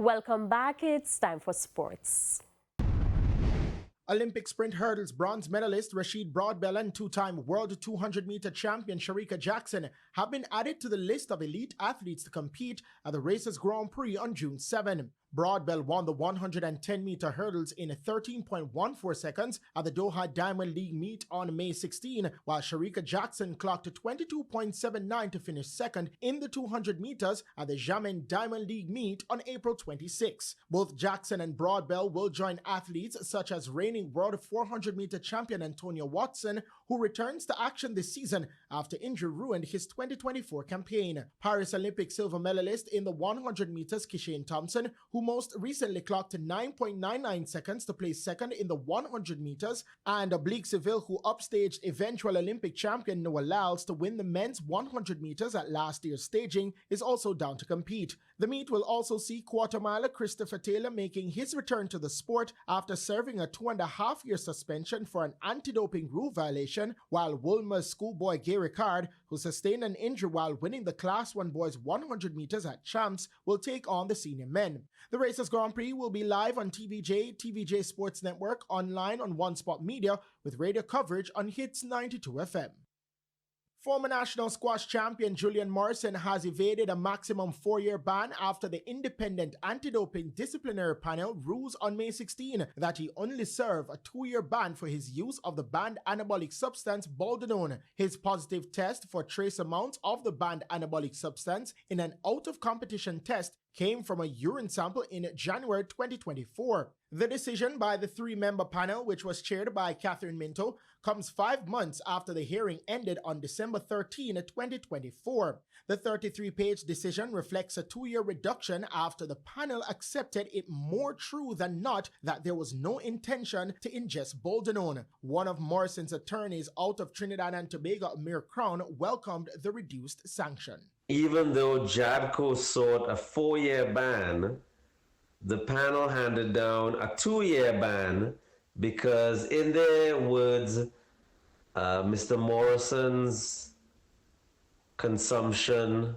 Welcome back. It's time for sports. Olympic sprint hurdles bronze medalist Rashid Broadbell and two-time world 200-meter champion Sharika Jackson have been added to the list of elite athletes to compete at the race's Grand Prix on June 7. Broadbell won the 110-meter hurdles in 13.14 seconds at the Doha Diamond League meet on May 16, while Sharika Jackson clocked 22.79 to finish second in the 200 meters at the Jamaican Diamond League meet on April 26. Both Jackson and Broadbell will join athletes such as reigning world 400-meter champion Antonio Watson, who returns to action this season after injury ruined his 2024 campaign. Paris Olympic silver medalist in the 100 meters Kishane Thompson, who most recently clocked 9.99 seconds to place second in the 100 meters, and Oblique Seville, who upstaged eventual Olympic champion Noah Lyles to win the men's 100 meters at last year's staging, is also down to compete. The meet will also see quarter miler Christopher Taylor making his return to the sport after serving a 2.5-year suspension for an anti-doping rule violation, while Woolmer's schoolboy Gay Ricard, who sustained an injury while winning the Class 1 boys 100 meters at Champs, will take on the senior men. The race's Grand Prix will be live on TVJ, TVJ Sports Network, online on One Spot Media, with radio coverage on Hits 92 FM. Former national squash champion Julian Morrison has evaded a maximum 4-year ban after the independent anti-doping disciplinary panel rules on May 16 that he only serve a 2-year ban for his use of the banned anabolic substance boldenone. His positive test for trace amounts of the banned anabolic substance in an out-of-competition test came from a urine sample in January 2024. The decision by the 3-member panel, which was chaired by Catherine Minto, comes 5 months after the hearing ended on December 13, 2024. The 33-page decision reflects a 2-year reduction after the panel accepted it more true than not that there was no intention to ingest boldenone. One of Morrison's attorneys out of Trinidad and Tobago, Amir Crown, welcomed the reduced sanction. Even though JADCO sought a 4-year ban, the panel handed down a 2-year ban because, in their words, Mr. Morrison's consumption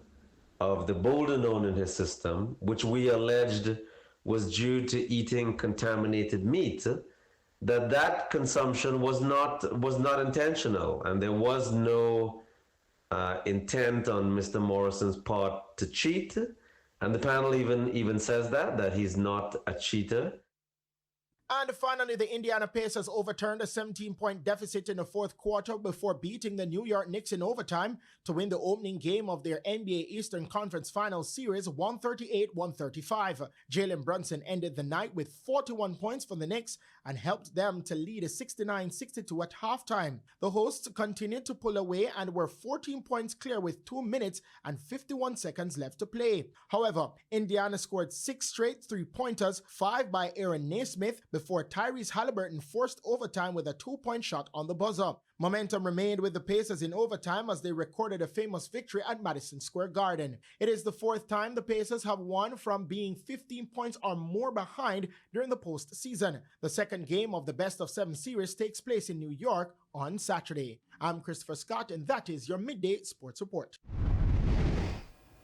of the boldenone in his system, which we alleged was due to eating contaminated meat, that consumption was not intentional, and there was no intent on Mr. Morrison's part to cheat, and the panel even says that he's not a cheater. And finally, the Indiana Pacers overturned a 17-point deficit in the fourth quarter before beating the New York Knicks in overtime to win the opening game of their NBA Eastern Conference Finals series 138-135. Jalen Brunson ended the night with 41 points for the Knicks and helped them to lead 69-62 at halftime. The hosts continued to pull away and were 14 points clear with 2 minutes and 51 seconds left to play. However, Indiana scored 6 straight 3-pointers, 5 by Aaron Naismith, before Tyrese Halliburton forced overtime with a 2-point shot on the buzzer. Momentum remained with the Pacers in overtime as they recorded a famous victory at Madison Square Garden. It is the 4th time the Pacers have won from being 15 points or more behind during the postseason. The second game of the best-of-7 series takes place in New York on Saturday. I'm Christopher Scott, and that is your Midday Sports Report.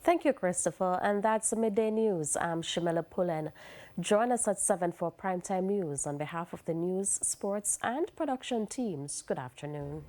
Thank you, Christopher. And that's the Midday News. I'm Shamila Pullen. Join us at 7 for Primetime News. On behalf of the news, sports, and production teams, good afternoon.